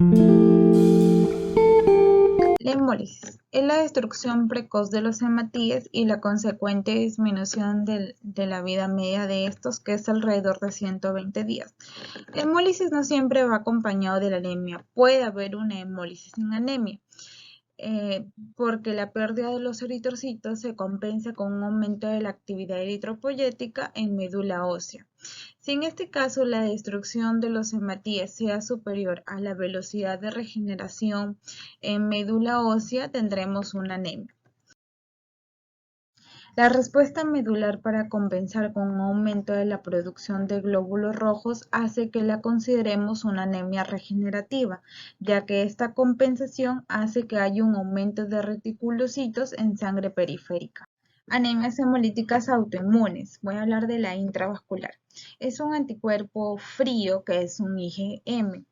La hemólisis es la destrucción precoz de los hematíes y la consecuente disminución de la vida media de estos, que es alrededor de 120 días. La hemólisis no siempre va acompañado de la anemia. Puede haber una hemólisis sin anemia, porque la pérdida de los eritrocitos se compensa con un aumento de la actividad eritropoyética en médula ósea. Si en este caso la destrucción de los hematíes sea superior a la velocidad de regeneración en médula ósea, tendremos una anemia. La respuesta medular para compensar con un aumento de la producción de glóbulos rojos hace que la consideremos una anemia regenerativa, ya que esta compensación hace que haya un aumento de reticulocitos en sangre periférica. Anemias hemolíticas autoinmunes. Voy a hablar de la intravascular. Es un anticuerpo frío que es un IgM,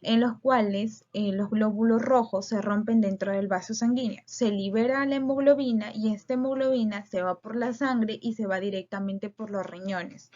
en los cuales los glóbulos rojos se rompen dentro del vaso sanguíneo. Se libera la hemoglobina y esta hemoglobina se va por la sangre y se va directamente por los riñones,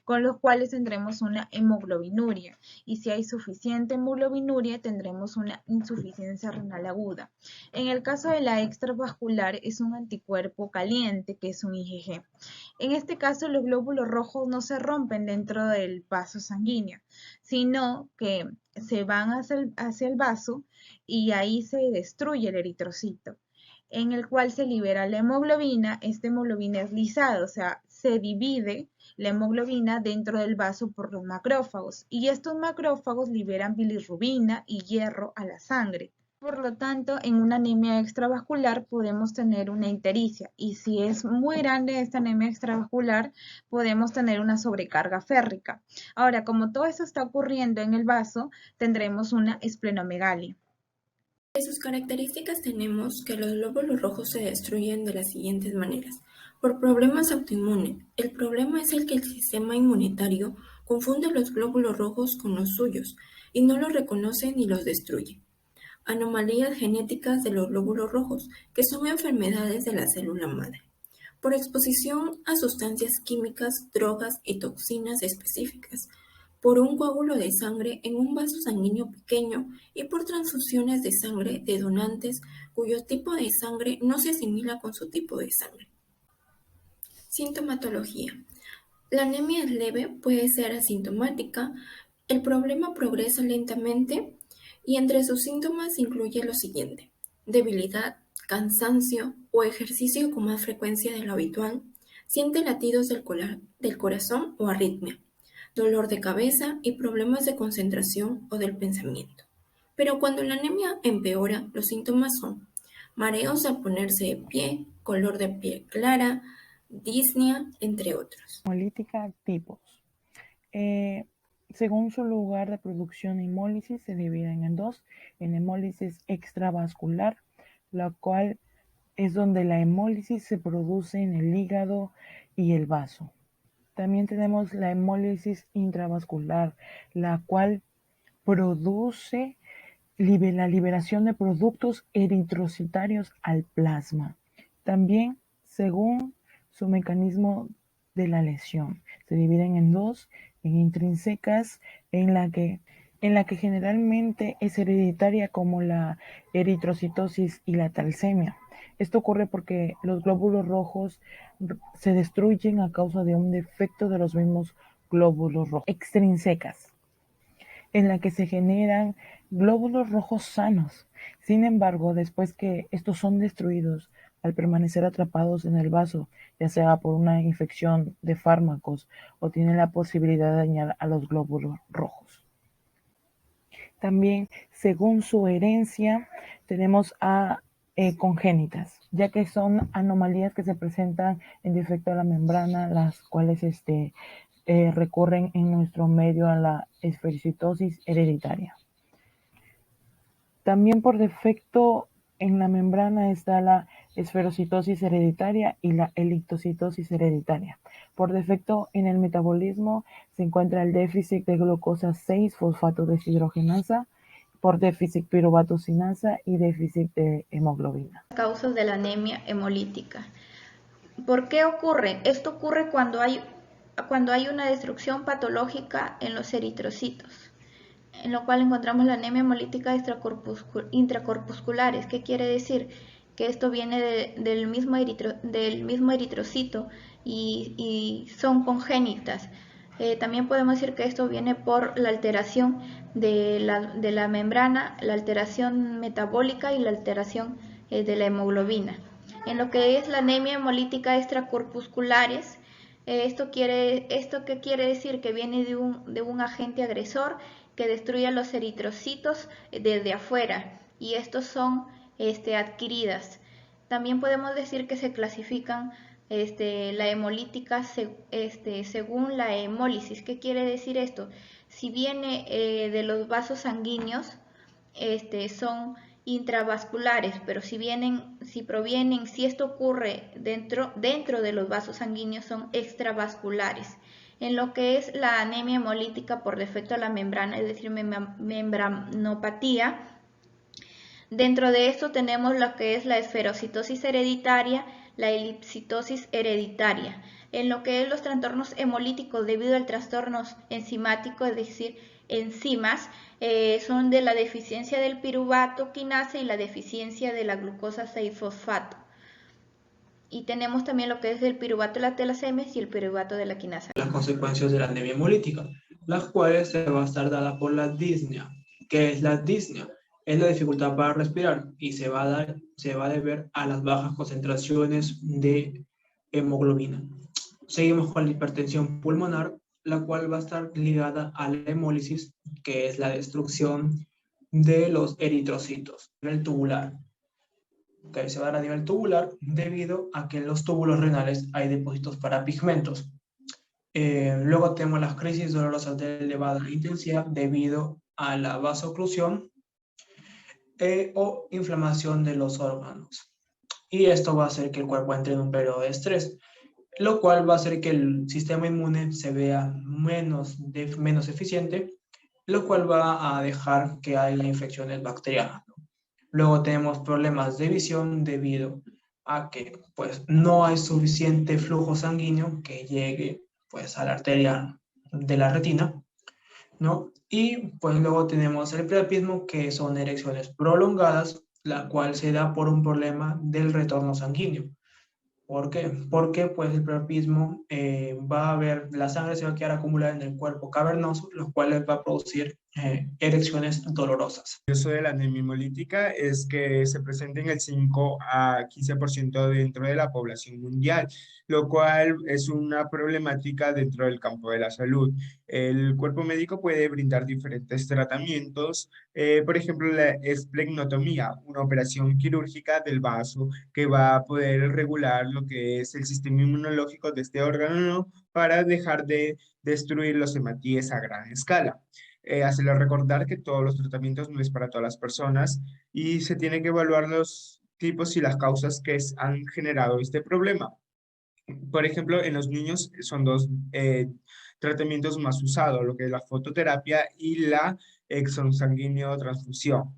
con los cuales tendremos una hemoglobinuria, y si hay suficiente hemoglobinuria tendremos una insuficiencia renal aguda. En el caso de la extravascular es un anticuerpo caliente que es un IgG. En este caso los glóbulos rojos no se rompen dentro del vaso sanguíneo, sino que se van hacia el vaso y ahí se destruye el eritrocito, en el cual se libera la hemoglobina. Esta hemoglobina es lisada, o sea, se divide la hemoglobina dentro del vaso por los macrófagos, y estos macrófagos liberan bilirrubina y hierro a la sangre. Por lo tanto, en una anemia extravascular podemos tener una ictericia, y si es muy grande esta anemia extravascular, podemos tener una sobrecarga férrica. Ahora, como todo eso está ocurriendo en el vaso, tendremos una esplenomegalia. De sus características tenemos que los glóbulos rojos se destruyen de las siguientes maneras. Por problemas autoinmunes. El problema es el que el sistema inmunitario confunde los glóbulos rojos con los suyos y no los reconoce ni los destruye. Anomalías genéticas de los glóbulos rojos, que son enfermedades de la célula madre. Por exposición a sustancias químicas, drogas y toxinas específicas, por un coágulo de sangre en un vaso sanguíneo pequeño y por transfusiones de sangre de donantes cuyo tipo de sangre no se asimila con su tipo de sangre. Sintomatología. La anemia es leve, puede ser asintomática, el problema progresa lentamente y entre sus síntomas incluye lo siguiente: debilidad, cansancio o ejercicio con más frecuencia de lo habitual, siente latidos del corazón o arritmia, dolor de cabeza y problemas de concentración o del pensamiento. Pero cuando la anemia empeora, los síntomas son mareos al ponerse de pie, color de piel clara, disnea, entre otros. Hemolítica tipos. Según su lugar de producción de hemólisis, se dividen en dos: en hemólisis extravascular, la cual es donde la hemólisis se produce en el hígado y el vaso. También tenemos la hemólisis intravascular, la cual produce la liberación de productos eritrocitarios al plasma. También, según su mecanismo de la lesión, se dividen en dos: en intrínsecas, en la que generalmente es hereditaria, como la eritrocitosis y la talasemia. Esto ocurre porque los glóbulos rojos se destruyen a causa de un defecto de los mismos glóbulos rojos. Extrínsecas, en la que se generan glóbulos rojos sanos. Sin embargo, después que estos son destruidos, al permanecer atrapados en el vaso, ya sea por una infección de fármacos o tienen la posibilidad de dañar a los glóbulos rojos. También, según su herencia, tenemos a congénitas, ya que son anomalías que se presentan en defecto de la membrana, las cuales recurren en nuestro medio a la esferocitosis hereditaria. También por defecto en la membrana está la esferocitosis hereditaria y la elictocitosis hereditaria. Por defecto en el metabolismo se encuentra el déficit de glucosa 6-fosfato deshidrogenasa, por déficit piruvato sinasa y déficit de hemoglobina. Causas de la anemia hemolítica. ¿Por qué ocurre? Esto ocurre cuando hay una destrucción patológica en los eritrocitos. en lo cual encontramos la anemia hemolítica intracorpusculares. ¿Qué quiere decir? Que esto viene del mismo eritrocito y son congénitas. También podemos decir que esto viene por la alteración de la membrana, la alteración metabólica y la alteración de la hemoglobina. En lo que es la anemia hemolítica extracorpusculares, ¿esto qué quiere decir? Que viene de un agente agresor que destruye los eritrocitos desde afuera, y estos son adquiridas. También podemos decir que se clasifican la hemolítica según la hemólisis. ¿Qué quiere decir esto? Si viene de los vasos sanguíneos, son intravasculares, pero si esto ocurre dentro de los vasos sanguíneos, son extravasculares. En lo que es la anemia hemolítica por defecto a la membrana, es decir, membranopatía, dentro de esto tenemos lo que es la esferocitosis hereditaria, la elipsitosis hereditaria. En lo que es los trastornos hemolíticos debido al trastorno enzimático, es decir, enzimas, son de la deficiencia del piruvato quinasa y la deficiencia de la glucosa 6-fosfato. Y tenemos también lo que es el piruvato de la talasemes y el piruvato de la quinasa. Las consecuencias de la anemia hemolítica, las cuales se va a estar dada por la disnea. ¿Qué es la disnea? Es la dificultad para respirar y se va a deber a las bajas concentraciones de hemoglobina. Seguimos con la hipertensión pulmonar, la cual va a estar ligada a la hemólisis, que es la destrucción de los eritrocitos a nivel tubular. Que se va a dar a nivel tubular debido a que en los túbulos renales hay depósitos para pigmentos. Luego tenemos las crisis dolorosas de elevada intensidad debido a la vasoclusión o inflamación de los órganos. Y esto va a hacer que el cuerpo entre en un periodo de estrés, lo cual va a hacer que el sistema inmune se vea menos eficiente, lo cual va a dejar que haya infecciones bacterianas. Luego tenemos problemas de visión debido a que pues, no hay suficiente flujo sanguíneo que llegue pues, a la arteria de la retina, ¿no? Y pues luego tenemos el priapismo, que son erecciones prolongadas, la cual se da por un problema del retorno sanguíneo. ¿Por qué? Porque pues el priapismo la sangre se va a quedar acumulada en el cuerpo cavernoso, lo cual va a producir erecciones dolorosas. El uso de la anemia hemolítica es que se presenta en el 5 a 15% dentro de la población mundial, lo cual es una problemática dentro del campo de la salud. El cuerpo médico puede brindar diferentes tratamientos, por ejemplo, la esplenectomía, una operación quirúrgica del vaso que va a poder regular lo que es el sistema inmunológico de este órgano para dejar de destruir los hematíes a gran escala. Hacerle recordar que todos los tratamientos no es para todas las personas y se tiene que evaluar los tipos y las causas que han generado este problema. Por ejemplo, en los niños son dos tratamientos más usados, lo que es la fototerapia y la exosanguíneo transfusión.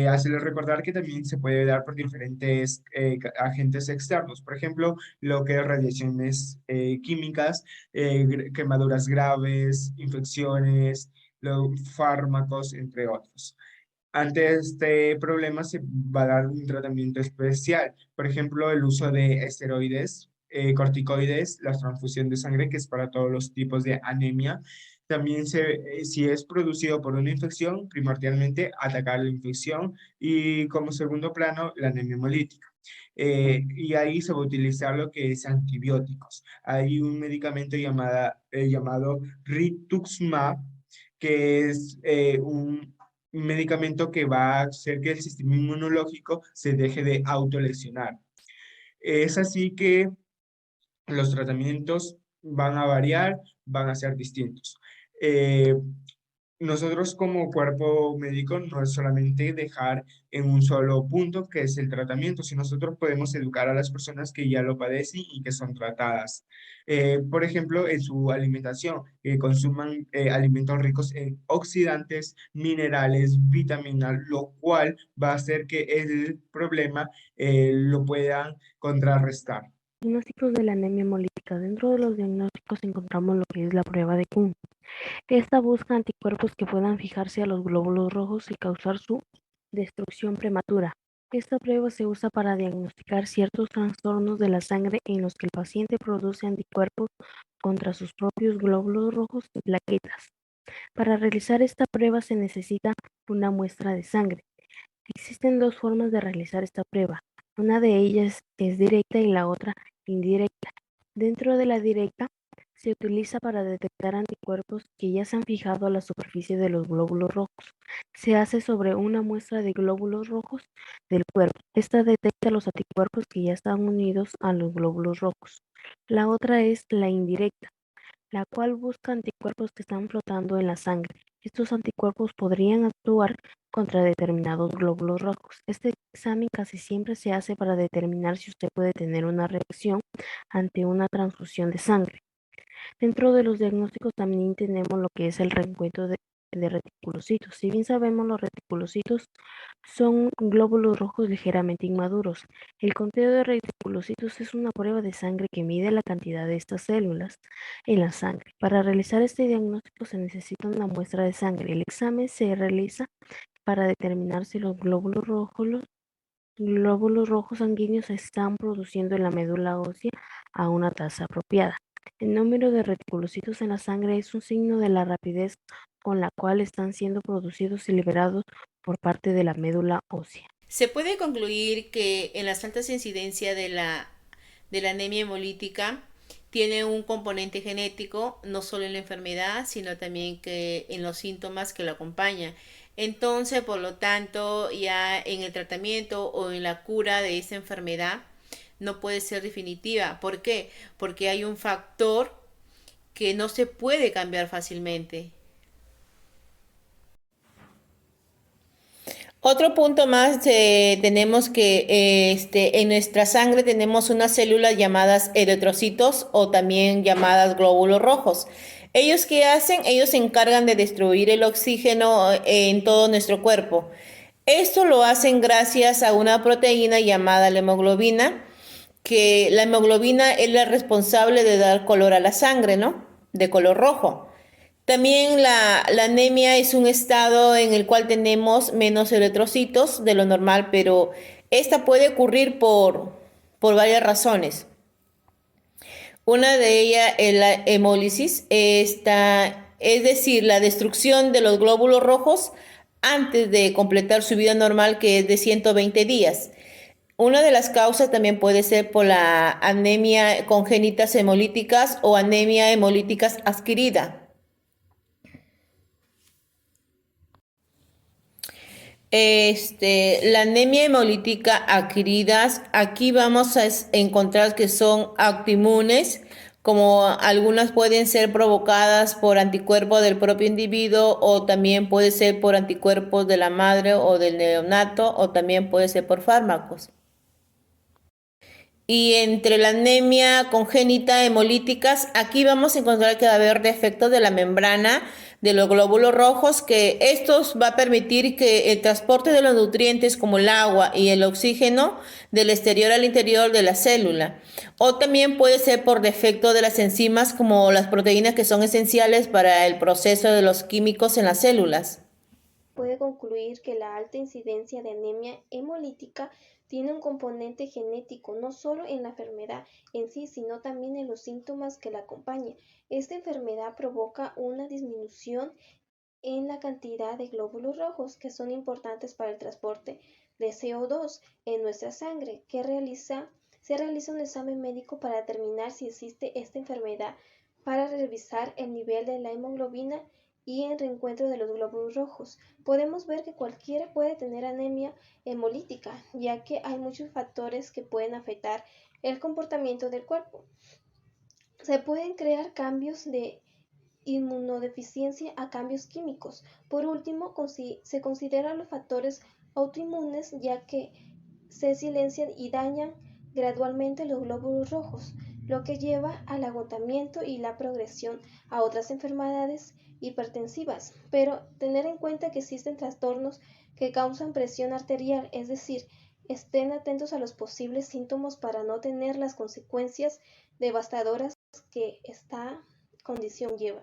Hacerles recordar que también se puede dar por diferentes agentes externos, por ejemplo, lo que es radiaciones químicas, quemaduras graves, infecciones, los fármacos, entre otros. Ante este problema se va a dar un tratamiento especial, por ejemplo, el uso de esteroides, corticoides, la transfusión de sangre, que es para todos los tipos de anemia. También si es producido por una infección, primordialmente atacar la infección y como segundo plano, la anemia hemolítica. Y ahí se va a utilizar lo que es antibióticos. Hay un medicamento llamado rituximab, que es un medicamento que va a hacer que el sistema inmunológico se deje de autolesionar. Es así que los tratamientos van a variar, van a ser distintos. Nosotros como cuerpo médico no es solamente dejar en un solo punto que es el tratamiento, sino nosotros podemos educar a las personas que ya lo padecen y que son tratadas. Por ejemplo, en su alimentación, que consuman alimentos ricos en oxidantes, minerales, vitaminas, lo cual va a hacer que el problema lo puedan contrarrestar. Diagnósticos de la anemia hemolítica. Dentro de los diagnósticos encontramos lo que es la prueba de Kuhn. Esta busca anticuerpos que puedan fijarse a los glóbulos rojos y causar su destrucción prematura. Esta prueba se usa para diagnosticar ciertos trastornos de la sangre en los que el paciente produce anticuerpos contra sus propios glóbulos rojos y plaquetas. Para realizar esta prueba se necesita una muestra de sangre. Existen dos formas de realizar esta prueba. Una de ellas es directa y la otra indirecta. Dentro de la directa se utiliza para detectar anticuerpos que ya se han fijado a la superficie de los glóbulos rojos. Se hace sobre una muestra de glóbulos rojos del cuerpo. Esta detecta los anticuerpos que ya están unidos a los glóbulos rojos. La otra es la indirecta, la cual busca anticuerpos que están flotando en la sangre. Estos anticuerpos podrían actuar contra determinados glóbulos rojos. Este examen casi siempre se hace para determinar si usted puede tener una reacción ante una transfusión de sangre. Dentro de los diagnósticos también tenemos lo que es el reencuentro de reticulocitos. Si bien sabemos, los reticulocitos son glóbulos rojos ligeramente inmaduros. El conteo de reticulocitos es una prueba de sangre que mide la cantidad de estas células en la sangre. Para realizar este diagnóstico se necesita una muestra de sangre. El examen se realiza para determinar si los glóbulos rojos sanguíneos se están produciendo en la médula ósea a una tasa apropiada. El número de reticulocitos en la sangre es un signo de la rapidez con la cual están siendo producidos y liberados por parte de la médula ósea. Se puede concluir que en las altas incidencias de la anemia hemolítica tiene un componente genético, no solo en la enfermedad, sino también que en los síntomas que la acompañan. Entonces, por lo tanto, ya en el tratamiento o en la cura de esta enfermedad no puede ser definitiva. ¿Por qué? Porque hay un factor que no se puede cambiar fácilmente. Otro punto más, tenemos que en nuestra sangre tenemos unas células llamadas eritrocitos o también llamadas glóbulos rojos. ¿Ellos qué hacen? Ellos se encargan de destruir el oxígeno en todo nuestro cuerpo. Esto lo hacen gracias a una proteína llamada la hemoglobina, que la hemoglobina es la responsable de dar color a la sangre, ¿no? De color rojo. También la anemia es un estado en el cual tenemos menos eritrocitos de lo normal, pero esta puede ocurrir por varias razones. Una de ellas es la hemólisis, es decir, la destrucción de los glóbulos rojos antes de completar su vida normal, que es de 120 días. Una de las causas también puede ser por la anemia congénitas hemolíticas o anemia hemolíticas adquirida. La anemia hemolítica adquiridas, aquí vamos a encontrar que son autoinmunes, como algunas pueden ser provocadas por anticuerpos del propio individuo o también puede ser por anticuerpos de la madre o del neonato o también puede ser por fármacos. Y entre la anemia congénita hemolíticas, aquí vamos a encontrar que va a haber defectos de la membrana de los glóbulos rojos, que estos va a permitir que el transporte de los nutrientes como el agua y el oxígeno del exterior al interior de la célula. O también puede ser por defecto de las enzimas como las proteínas que son esenciales para el proceso de los químicos en las células. Puede concluir que la alta incidencia de anemia hemolítica tiene un componente genético, no solo en la enfermedad en sí, sino también en los síntomas que la acompañan. Esta enfermedad provoca una disminución en la cantidad de glóbulos rojos que son importantes para el transporte de CO2 en nuestra sangre, se realiza un examen médico para determinar si existe esta enfermedad, para revisar el nivel de la hemoglobina y el reencuentro de los glóbulos rojos. Podemos ver que cualquiera puede tener anemia hemolítica, ya que hay muchos factores que pueden afectar el comportamiento del cuerpo. Se pueden crear cambios de inmunodeficiencia a cambios químicos. Por último, se consideran los factores autoinmunes, ya que se silencian y dañan gradualmente los glóbulos rojos, lo que lleva al agotamiento y la progresión a otras enfermedades hipertensivas. Pero tener en cuenta que existen trastornos que causan presión arterial, es decir, Estén atentos a los posibles síntomas para no tener las consecuencias devastadoras que esta condición lleva.